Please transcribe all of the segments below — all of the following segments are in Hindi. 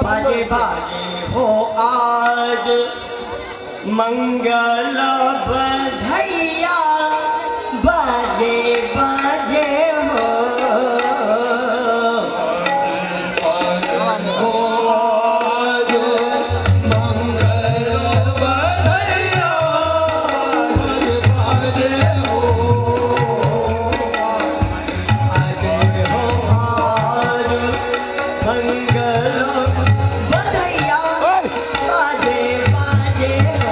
बाजे बाजे हो आज मंगल बधैया बाजे बाजे हो आज मंगल बधैया बाजे हो बाजे हो आज मंगल बधैया बाजे बाजे हो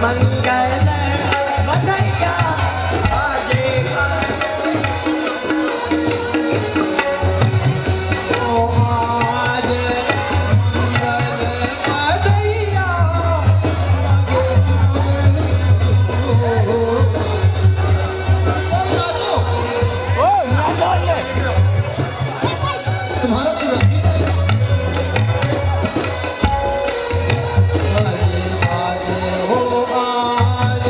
मंगल बधैया आजे ओ आज मंगल बधैया तुम्हारा पूरा आज हो आज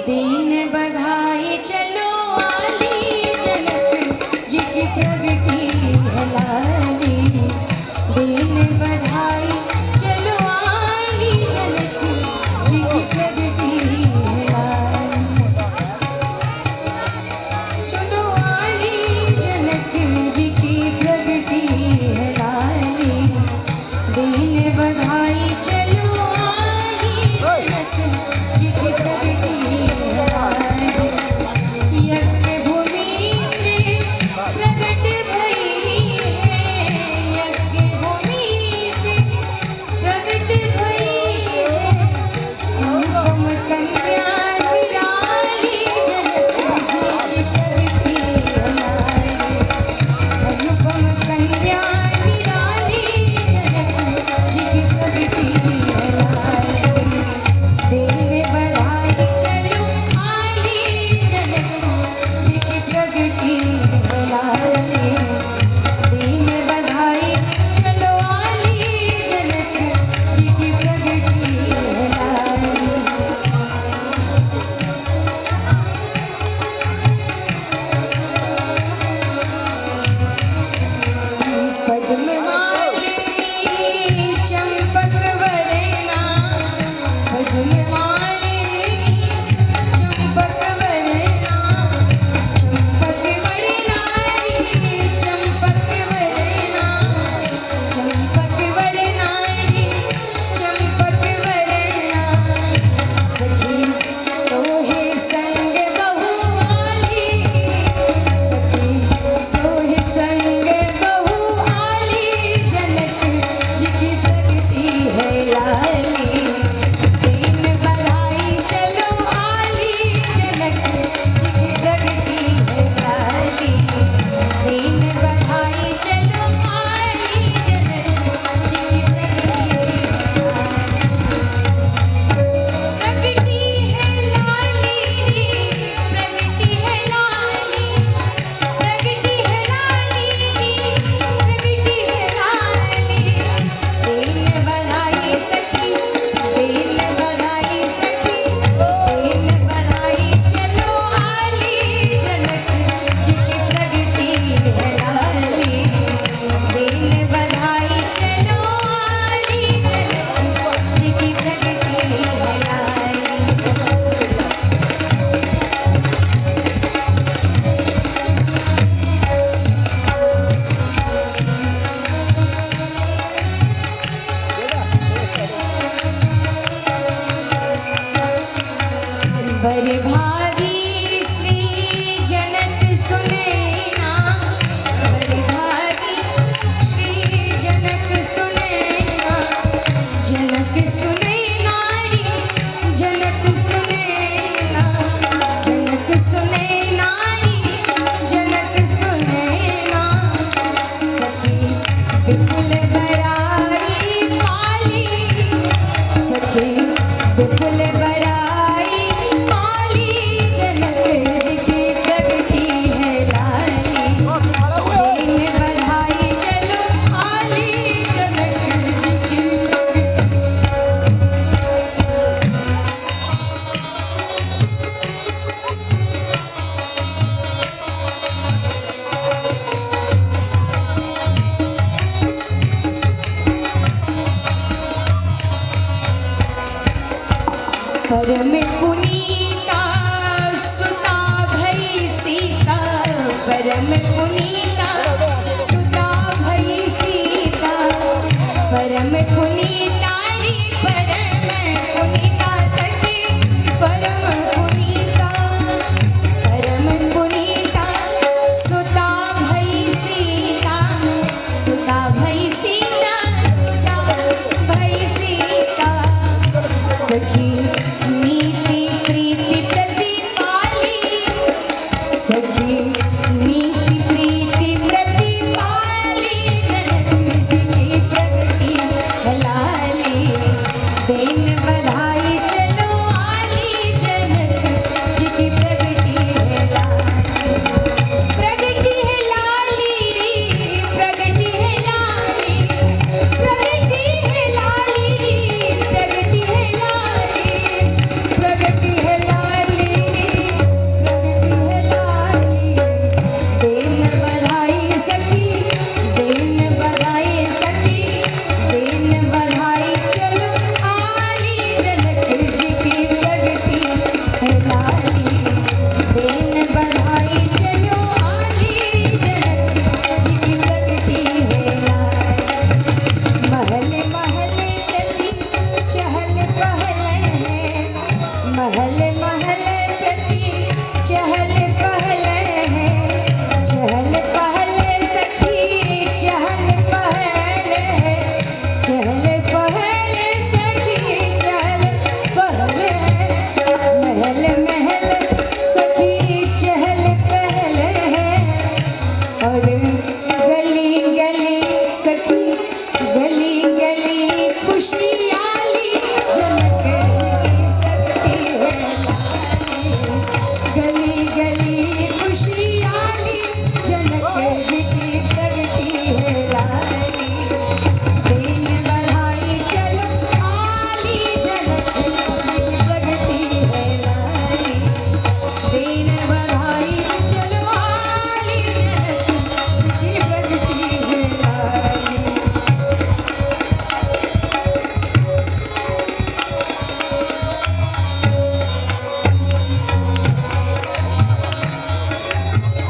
दीन बधाई चलो आली जनक जी की प्रगति है लाली। दीन बधाई चलो आली जनक जी की प्रगति है लाली। चलो आली जनक जी की प्रगति है लाली। दीन बधाई चलो आली जनक जी की प्रगति है लाली। यज्ञ भूमि से प्रकट भई है, यज्ञ भूमि से प्रकट भई है। अनुपम कन्या निराली जनक जी की प्रगति है लाली। अनुपम कन्या निराली जनक जी की प्रगति है लाली। दीन बधाई चलो आली जनक जी की प्रगति है लाली। दीन बधाई चलो आली जनक जी की प्रगति है लाली। पद्ममालिनी चंपक वरना, पद्ममालिनी चंपक वरना, चंपक वरनारी चंपक वरना, चंपक वरनारी चंपक वरना। सखी सोहे संग बहुआली, सखी सोहे संग बहुआली जनक जी की प्रगति है लाली। दीन बधाई चलो आली जनक जी की प्रगति है लाली। दीन बधाई चलो आली जनक जी की प्रगति है लाली। प्रगति है लाली, प्रगति है लाली, प्रगति है लाली, प्रगति है लाली। दीन बधाई सखी, दीन बधाई सखी, दीन बधाई चलो आली जनक जी की प्रगति है लाली। दीन बधाई चलो आली जनक जी की प्रगति है लाली। बर भागी श्री जनक सुनैना, बर भागी श्री जनक सुनैना। जनक सुनैनारी जनक सुनैना, जनक सुनैनारी जनक सुनैना। सखी विपुल बराई पाली, सखी विपुल बराई पाली जनक जी की प्रगति है लाली। दीन बधाई चलो आली जनक जी की प्रगति। परम पुनीता सुता भई सीता, परम पुनीता सुता भई सीता। परम पुनीता री परम पुनीता सखी, परम पुनीता, परम पुनीता सुता भई सीता, सुता भई सीता, सुता भई सीता। सखी नीति चहल पहल है, चहल पहल सखी चहल पहल है, चहल पहल सखी चहल पहल है, महल महल सखी चहल पहल है, और गली गली सखी गली गली खुशियाली जनक जी की प्रगति है लाली। गली गली खुशियाली जनक जी की प्रगति है लाली। दिन बढ़ाई चलो आली जनक जी की प्रगति है लाली। दिन बढ़ाई चलो आली जनक जी की प्रगति है लाली।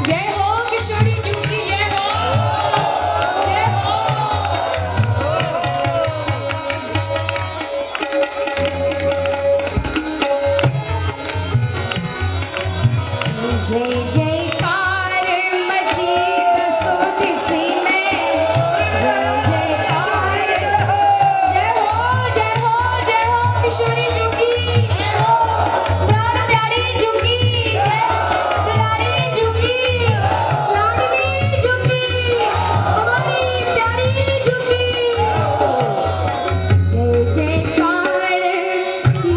जय हो किशोरी जी की जय हो, जय हो। जय जयकार मची दसों दिशा में, जय जयकार जय हो जय हो जय हो किशोरी जी की जय हो, प्राण प्यारी जी की जय हो, दुलारी जी की लाडली जी की हमारी प्यारी जी की। जय जयकार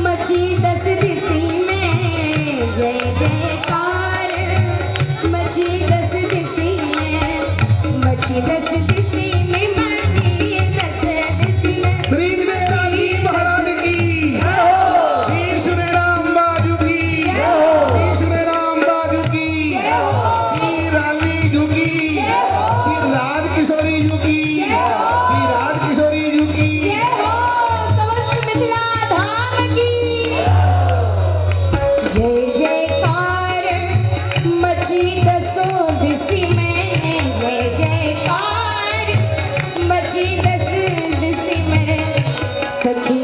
मची दस दिशा में, जय जयकार मची दस दिशा में, मची दस दिशा में, मची दस दिशा में। श्री विजयराम जी महाराज की श्री सुमेराम बाजू की श्री सुमेराम बाजू की श्री रानी जू की श्री राज किशोरी जू की श्री राज किशोरी जू की जय हो समस्त मिथिला धाम की। जय जयकार मची दसों दिशा में, जय जयकार मची दस दिशा में, सखी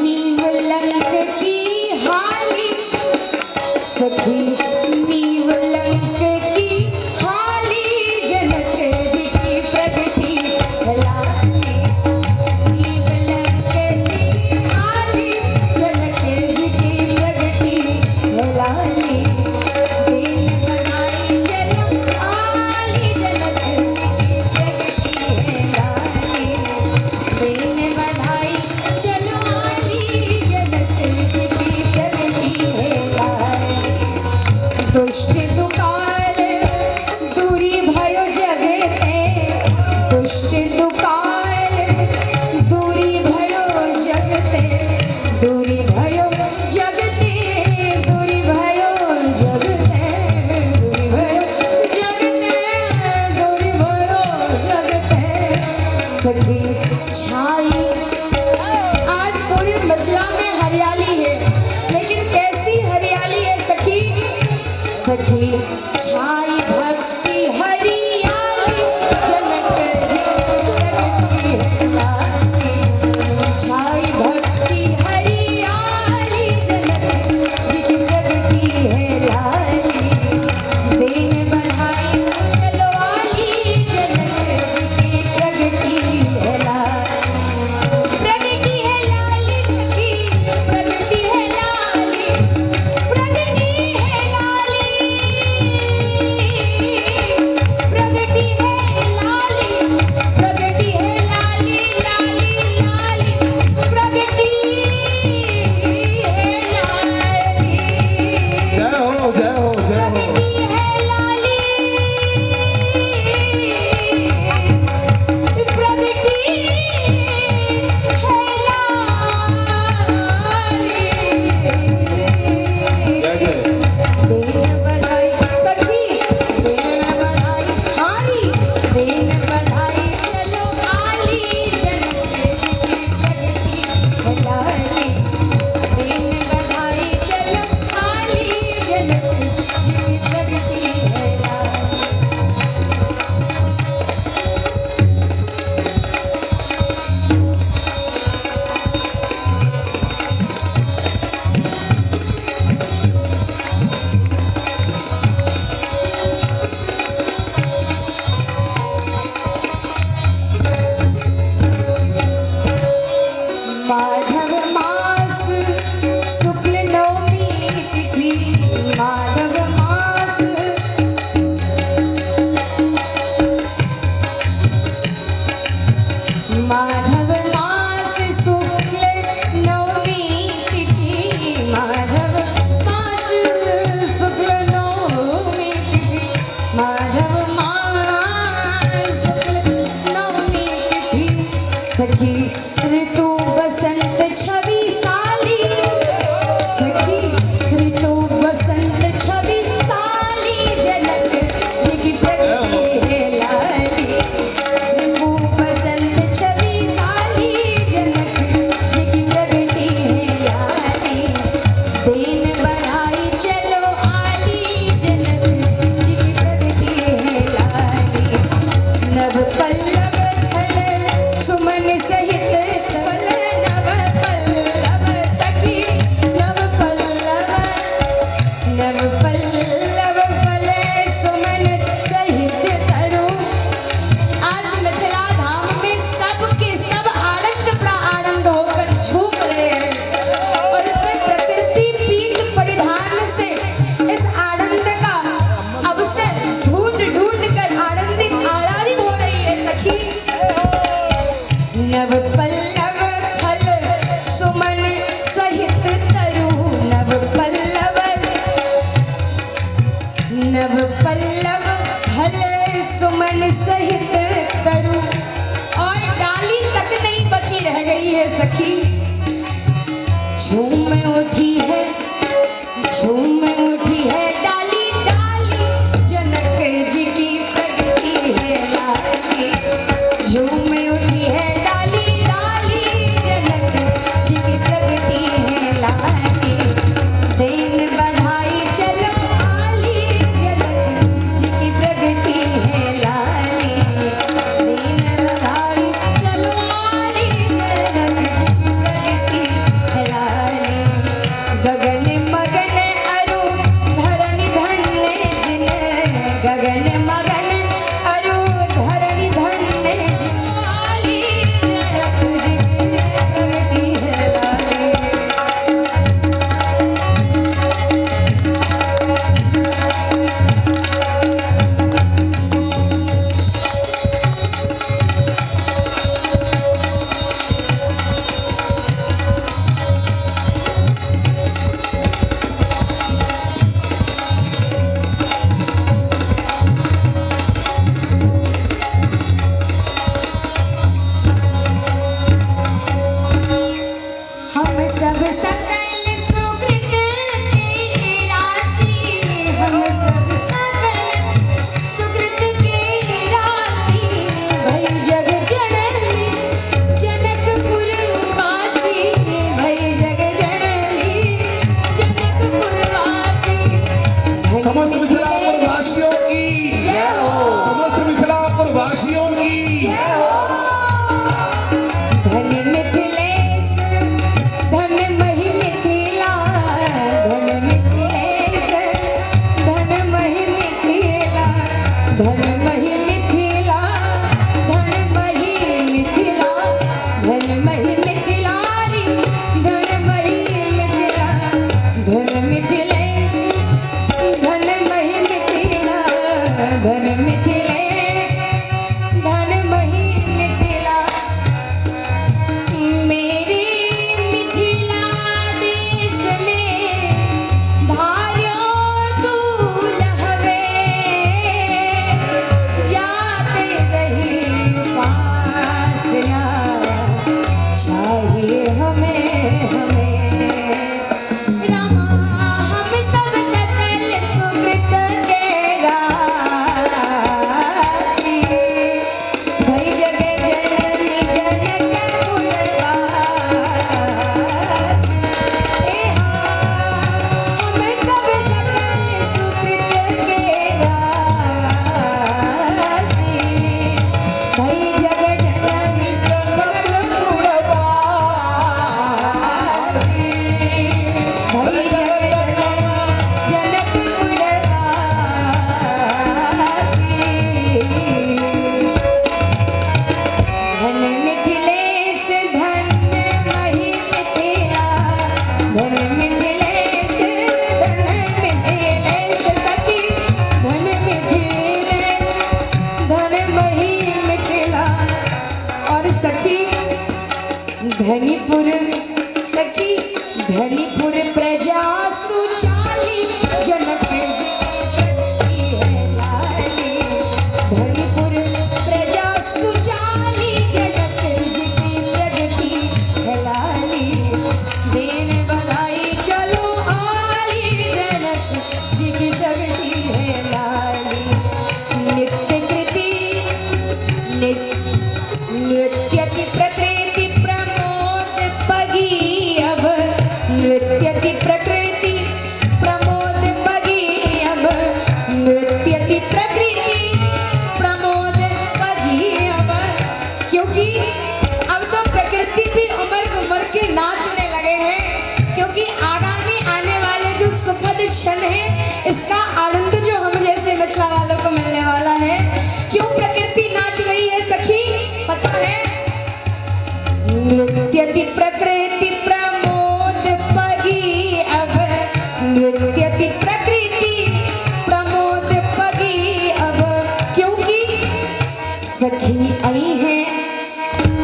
नीव लंक की हाली, सखी नीव लंक की हाली जनक जी की प्रगति है लाली। नीव लंक की हाली जनक जी की प्रगति है लाली। दिन बढ़ाई चलो आली जनक जी की प्रगति है लाली। दिन बढ़ाई चलो आली जनक जी की प्रगति है लाली। दुष्ट दुकाल दूरी भयो जगते, दुष्ट दुकाल दूरी भयो जगते, दूरी भयो जगते, दूरी भयो जगते, दूरी भयो जगते, दूरी भयो जगते। सखी छाई आज पूरी बदला में हरियाली है, लेकिन कैसी हरियाली है सखी, सखी छाई भक्ति हरियाली जनक जी की प्रगति है लाली। छाई भक्ति हरियाली जनक जी की प्रगति है लाली। दिन बढ़ाई चलो आली जनक जी की प्रगति है लाली। प्रगति है लाली सखी, प्रगति है लाली, प्रगति है लाली, प्रगति है लाली, प्रगति है लाली, लाली लाली, प्रगति है लाली। जय हो जय हो जय हो। प्रगति है लाली, प्रगति है लाली। जय जय। दिन बढ़ाई सखी, दिन बढ़ाई हारी, दिन बढ़ाई चलो आली जनक जी की प्रगति है लाली। दिन बढ़ाई चलो आली जनक जी की प्रगति है लाली। नव पल्लव फले सुमन सहित तरु। आज मिथिला धाम में सबके सब आनंद प्राणंद होकर झूम रहे हैं और इसमें प्रकृति पीत परिधान से इस आनंद का अवसर ढूंढ ढूंढ कर आनंदित आराधित हो रही है सखी। नव पल्लव फल सुमन सहित तरु। नव पल्लव फल सुमन सहित तरु। और डाली तक नहीं बची रह गई है सखी। झूम उठी है डाली डाली जनक जी की प्रगति है लाली। झूम उठी है डाली डाली जनक जी की प्रगति है लाली। देन बढ़ाई चलो आली जनक जी की प्रगति है लाली। देन बढ़ाई चलो आली जनक जी की प्रगति है लाली। गगन मगन अरु धरणि धन्य जिन। गगन मगन अरु धरणि धन्य जिन। आली जनक जी की प्रगति है लाली। हम सब सकल सुकृत के राशि। हम सब सकल सुकृत के राशि। भई जग जननी जनकपुर वासी। भई जग जननी जनकपुर वासी। समस्त मिथिलापुर वासियों की समस्त मिथिलापुर वासियों की धन मिथिलेश धन महि मिथिला। धन मिथिलेश धन महि मिथिला। धन महि मिथिला। धन महि मिथिला। धन महि मिथिलारी। धन महि मिथिला। धन मिथिलेश धन महि मिथिला। धन मिथिलेश धन महि मिथिला। मेरे मिथिला देश में धार्यो तू लहवे। हैं इसका आनंद जो हम जैसे मिथिला वालों को मिलने वाला है। क्यों प्रकृति नाच रही है सखी, पता है? नृत्यति प्रकृति प्रमोद पगी, अब नृत्यति प्रकृति प्रमोद पगी, अब क्योंकि सखी आई है,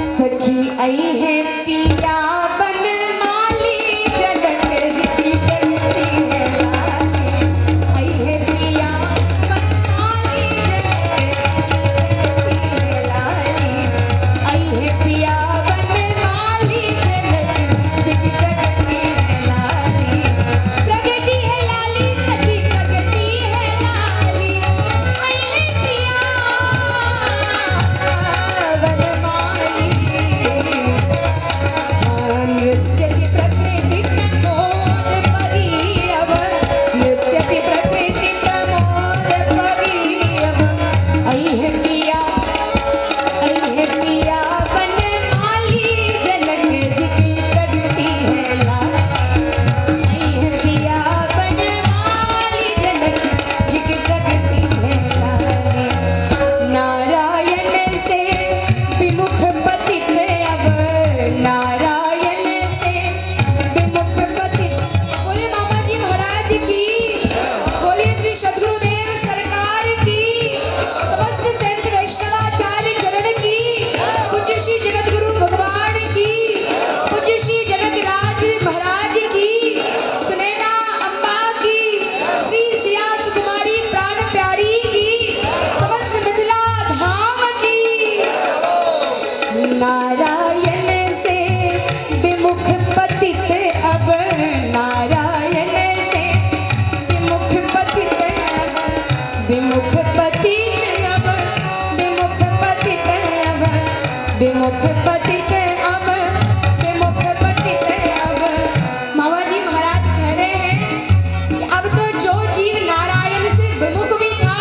सखी आई है पिया बन माली, जनक जी की प्रगति है लाली। आई है पिया बन माली, जनक जी की प्रगति है लाली। आई है पिया बन माली, जनक जी की प्रगति है लाली। प्रगति है लाली सखी, प्रगति है लाली। आई है पिया बन माली, नृत्यति प्रकृति प्रमोद पगी, अब नृत्यति प्रकृति प्रमोद पगी, अब आई है पिया बन माली, जनक जी की प्रगति है लाली। आई है पिया बन माली, जनक जी की प्रगति है लाली। नारायण से विमुख पतित, अब नारायण से विमुख पतित। बोले मामा जी महाराज की, बोले श्री सद्गुरुदेव सरकार की, समस्त संत वैष्णवाचार्य चरण की, पूज्य श्री जगतगुरु भगवान की, पूज्य श्री जनक राज महाराज की, सुनैना अम्बा की, श्री सिया सुकुमारी प्राण प्यारी की, समस्त मिथिला धाम की। नारायण से विमुख पतित, अब नारायण से विमुख पतित, अब विमुख पतित, अब विमुख पतित, अब विमुख पतित, अब विमुख पतित, अब मामा जी महाराज कह रहे हैं कि अब तो जो जीव नारायण से विमुख भी था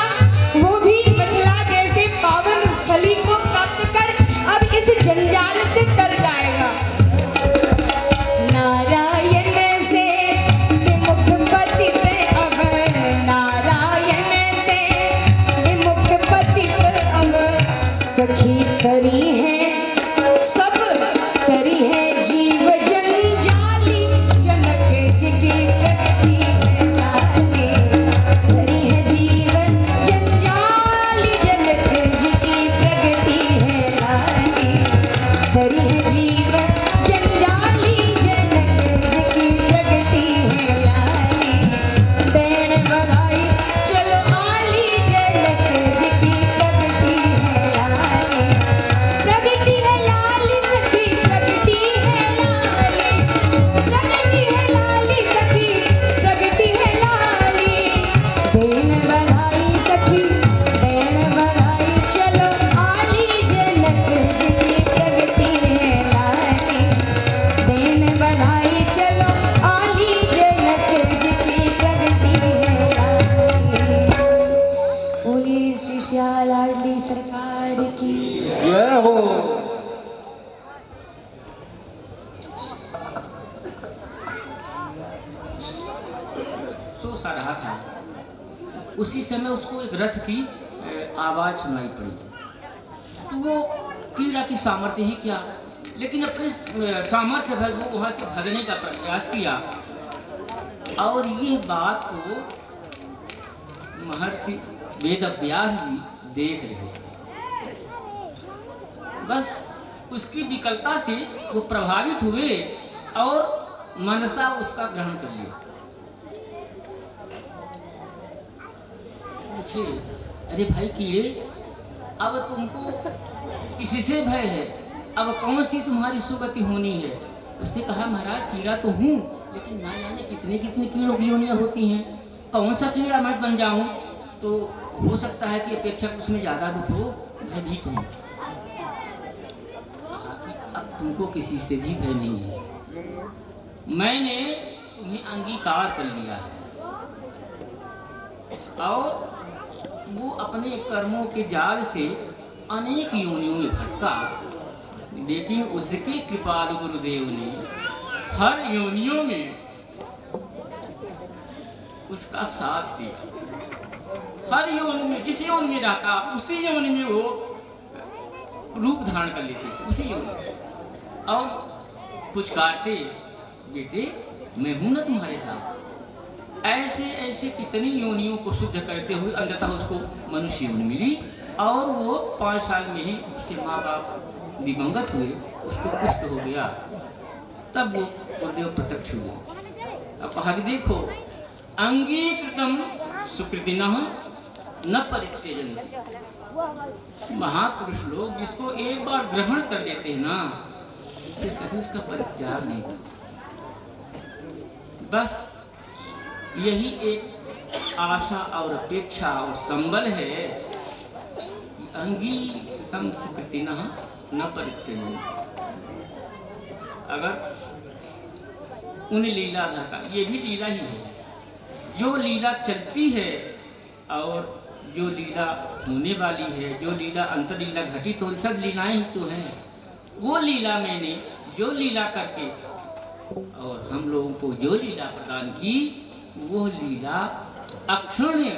वो भी मिथिला जैसे पावन स्थली को प्राप्त कर अब इस जंजाल से तर जाएगा। नारायण से विमुख पतित, अब नारायण से विमुख पतित, अब सखी तरी है, सब तरी है जीव जंजाली, जनक जी की प्रगति है लाली। तरी है जीव जंजाली, जनक जी की प्रगति है लाली। तरी है जीव जंजाली, जनक जी की प्रगति है लाली। देन बधाई चलो आली, जनक जी की प्रगति है लाली। प्रगति है लाली सखी, प्रगति है लाली। प्रगति है लाली सखी, प्रगति है लाली। देन बधाई सखी, देन बधाई चलो आली, जनक जी की प्रगति है लाली। देन बधाई चलो आली, जनक जी की प्रगति है लाली। बोलिए श्री श्याम लाडली सरकार की। जय हो। सो सा रहा था, उसी समय उसको एक रथ की आवाज सुनाई पड़ी। तो वो कीड़ा की सामर्थ्य ही क्या, लेकिन अपने सामर्थ्य भर वो वहां से भागने का प्रयास किया। और ये बात को महर्षि वेदव्यास जी देख रहे थे। बस उसकी विकलता से वो प्रभावित हुए और मनसा उसका ग्रहण कर लिया। पूछे, अरे भाई कीड़े, अब तुमको किसी से भय है? अब कौन सी तुम्हारी सुगति होनी है? उसने कहा, महाराज कीड़ा तो हूँ, लेकिन ना जाने कितने कितने कीड़ों की योनियाँ होती हैं, कौन सा कीड़ा मैं बन जाऊँ? तो हो सकता है कि अपेक्षक उसमें ज़्यादा दुख हो, भयभीत हूँ। अब तुमको किसी से भी भय नहीं है, मैंने तुम्हें अंगीकार कर लिया है। और वो अपने कर्मों के जाल से अनेक योनियों में भटका, लेकिन उसके कृपालु गुरुदेव ने हर योनियों में उसका साथ दिया। हर यौन में, जिस यौन में रहता उसी यौन में वो रूप धारण कर लेते थे, उसी यौन में। और पुचकारते, बेटे मैं हूं ना तुम्हारे साथ। ऐसे ऐसे कितनी योनियों को शुद्ध करते हुए अंततः उसको मनुष्य योनि मिली। और वो 5 साल में ही उसके माँ बाप दिवंगत हुए, उसको कुष्ठ हो गया। तब वो गुरुदेव प्रत्यक्ष हुए। अब कहा कि देखो, अंगीकृतम सुकृतिनः न परित्यजन्ति। महापुरुष लोग जिसको एक बार ग्रहण कर लेते हैं ना, फिर कभी उसका परित्याग नहीं करते। बस यही एक आशा और अपेक्षा और संबल है कि अंगीकृतम सुकृतिनः न परित्यजन्ति। अगर उन लीलाधर का, ये भी लीला ही है, जो लीला चलती है और जो लीला होने वाली है, जो लीला अंतर लीला घटित हो, सब लीलाएं ही तो हैं। वो लीला मैंने जो लीला करके और हम लोगों को जो लीला प्रदान की, वो लीला अक्षुण्य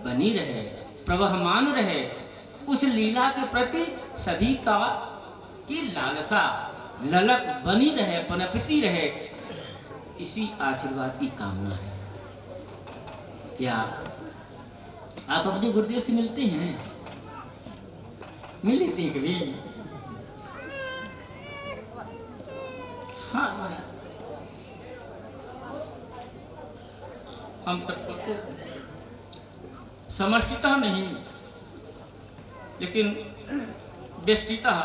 बनी रहे, प्रवहमान रहे। उस लीला के प्रति सभी का की लालसा, ललक बनी रहे, पनपती रहे, इसी आशीर्वाद की कामना है। क्या आप अपने गुरुदेव से मिलते हैं? मिल लेते हैं कभी? हाँ, हम सबको तो समष्टितः नहीं, लेकिन व्यष्टितः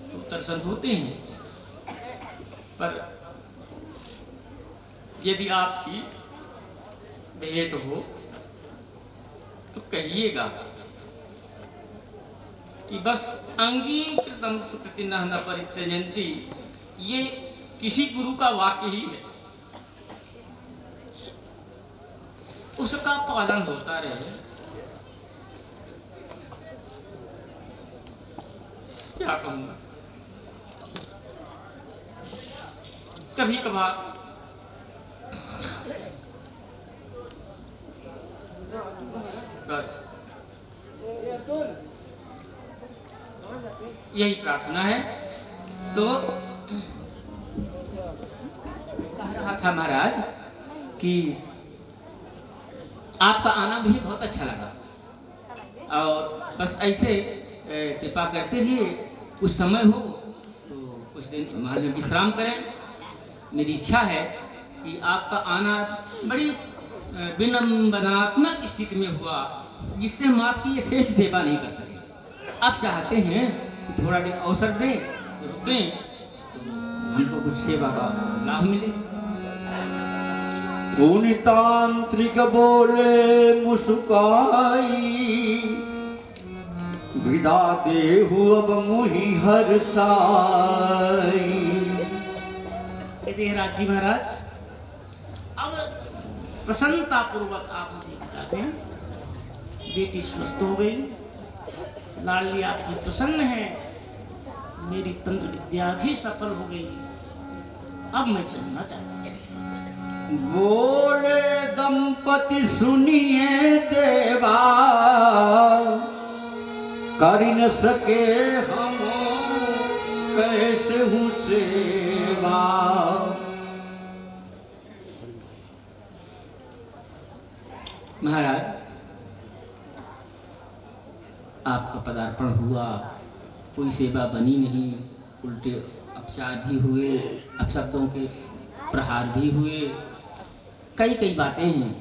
तो दर्शन होते हैं। पर यदि आपकी भेंट हो तो कहिएगा कि बस अंगीकृतम सुकृतिनः न परित्यजन्ति, ये किसी गुरु का वाक्य ही है, उसका पालन होता रहे। क्या कहूँगा, कभी कभार बस यही प्रार्थना है। तो कह रहा था महाराज कि आपका आना भी बहुत अच्छा लगा, और बस ऐसे कृपा करते रहिए। कुछ समय हो तो कुछ दिन वहाँ में विश्राम करें। मेरी इच्छा है कि आपका आना बड़ी विनम्रनात्मक स्थिति में हुआ, जिससे हम आपकी यथेष्ट सेवा नहीं कर सके। आप चाहते हैं कि थोड़ा दिन अवसर दें, तो रुकें, तो हमको कुछ सेवा का लाभ मिले। पुनि तांत्रिक बोले मुस्काई, विदा देहु अब मुहि हर्षाई। देहराज जी महाराज, अब प्रसन्नता पूर्वक आप मुझे बताते हैं, बेटी स्वस्थ हो गई, लाडली आपकी प्रसन्न है, मेरी तंत्र विद्या भी सफल हो गई, अब मैं चलना चाहती हूँ। बोले दंपति सुनिए देवा, कर न सके हम कैसे हूँ सेवा। महाराज, आपका पदार्पण हुआ, कोई सेवा बनी नहीं, उल्टे अपचार भी हुए, अपशब्दों के प्रहार भी हुए, कई कई बातें हैं।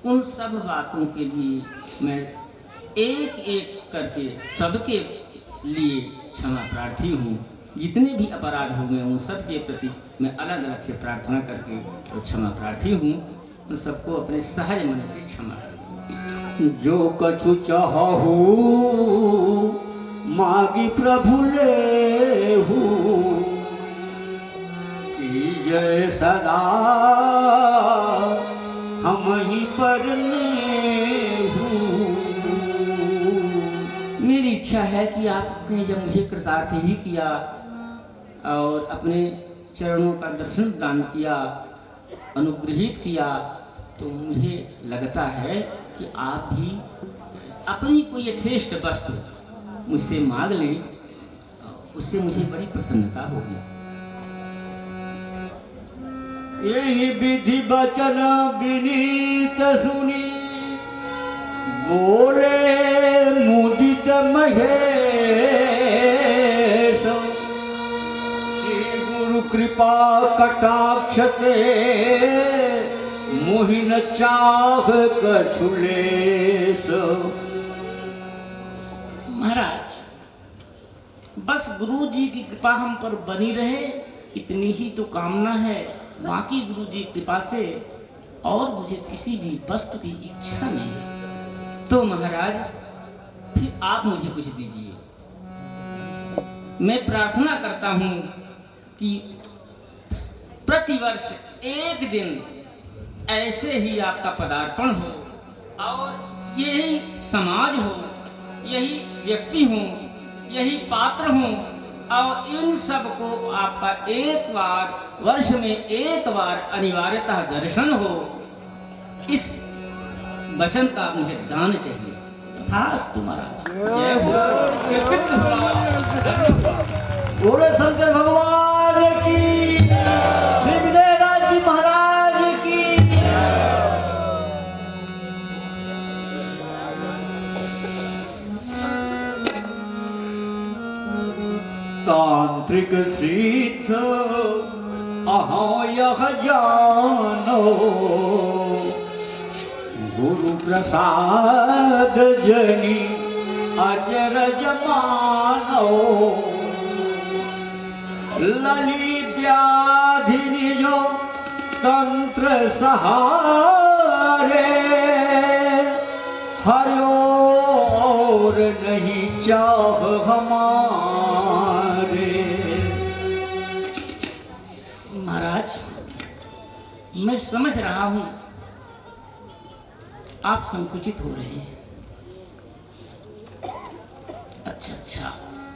उन सब बातों के लिए मैं एक एक करके सबके लिए क्षमा प्रार्थी हूँ। जितने भी अपराध हुए उन सब के प्रति मैं अलग अलग से प्रार्थना करके तो क्षमा प्रार्थी हूँ। तो सबको अपने सहज मन से क्षमा कर। जो कछु चाहू मागी प्रभु लेहू, कीजय सदा हम ही पर नेहू। मेरी इच्छा है कि आपने जब मुझे कृतार्थ ही किया और अपने चरणों का दर्शन दान किया अनुग्रहित किया, तो मुझे लगता है कि आप भी अपनी कोई यथेष्ट वस्तु मुझसे मांग लें, उससे मुझे बड़ी प्रसन्नता होगी। यही विधि वचन विनीत सुनी, बोले मुदित महेश। श्री गुरु कृपा कटाक्ष ते, मोहिन चाह कछुलेश। महाराज, बस गुरु जी की कृपा हम पर बनी रहे, इतनी ही तो कामना है। बाकी गुरु जी की कृपा से और मुझे किसी भी वस्तु की इच्छा नहीं। तो महाराज, फिर आप मुझे कुछ दीजिए। मैं प्रार्थना करता हूँ कि प्रतिवर्ष एक दिन ऐसे ही आपका पदार्पण हो, और यही समाज हो, यही व्यक्ति हो, यही पात्र हो, और इन सब को आपका एक बार वर्ष में एक बार अनिवार्यतः दर्शन हो। इस वचन का मुझे दान चाहिए। तथास्तु महाराज। जय हो। कृपित हुआ। बोले शंकर भगवान की, श्री विजयराज जी महाराज की। तांत्रिक सिद्ध अहाँ यह जानो, गुरु प्रसाद जनी अचरज मानो। लली व्याधि निजो तंत्र सहारे, हरोर नहीं चाह हमारे। महाराज, मैं समझ रहा हूं आप संकुचित हो रहे हैं। अच्छा,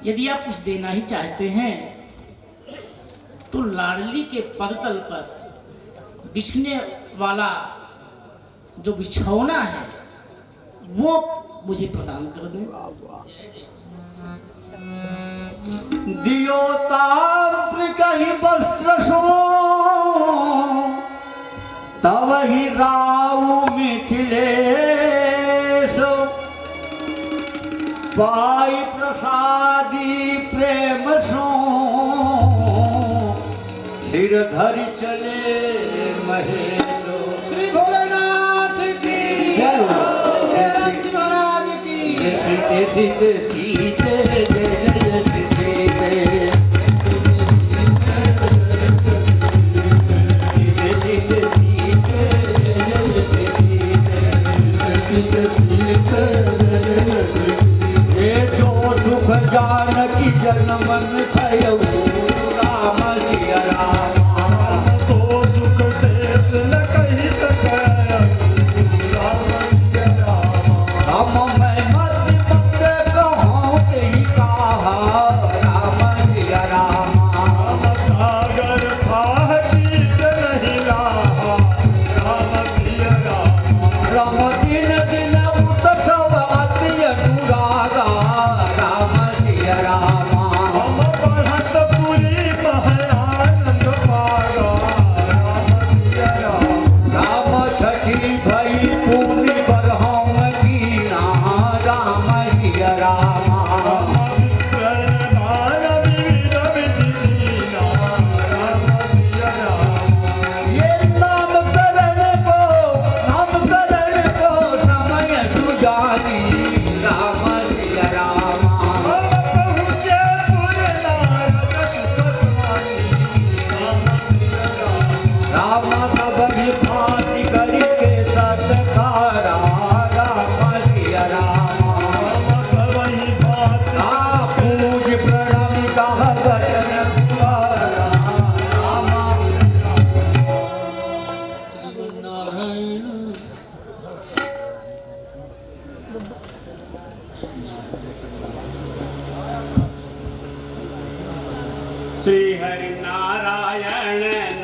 यदि आप कुछ देना ही चाहते हैं तो लाडली के पदतल पर बिछने वाला जो बिछौना है वो मुझे प्रदान कर दूं। दियो तांत्रिक ही वस्त्र सो, तव ही राव मिथिलेश। पाई प्रसादी प्रेम सो, सिर धरि चले महेश। श्री भोलेनाथ की जय हो। विजयराज जी महाराज की। सीते सीते सीते जय जय सीते। जानकी जनमन थयऊ, राम सिया राम। सो सुख शेष न कहि सकय, राम सिया राम। हम मैं मति मत कहूँ तेहि कहा, राम सिया राम। राम सागर थाह कीट नहीं लाहा, राम सिया राम। राम दिन दिन उत्सव अति अनुरागा, राम सिया राम। हम बढ़त पुरी महआनंद पागा, राम सिया राम। राम छठी भई पूर्णि बरहम कीना, राम सिया राम। राम विक्रय दान विविध विधि दीना, राम सिया राम। ये नामकरण को समय सुजानी, राम सिया राम। हम पहुँचे पुर नारद सुख स्वामी, राम सिया राम। राम सब भांति करके सत्कारा, राम सिया राम। राम सबहि भांति पूज प्रणम कह वचन तुम्हारा, राम। नारायण। श्री हरि नारायण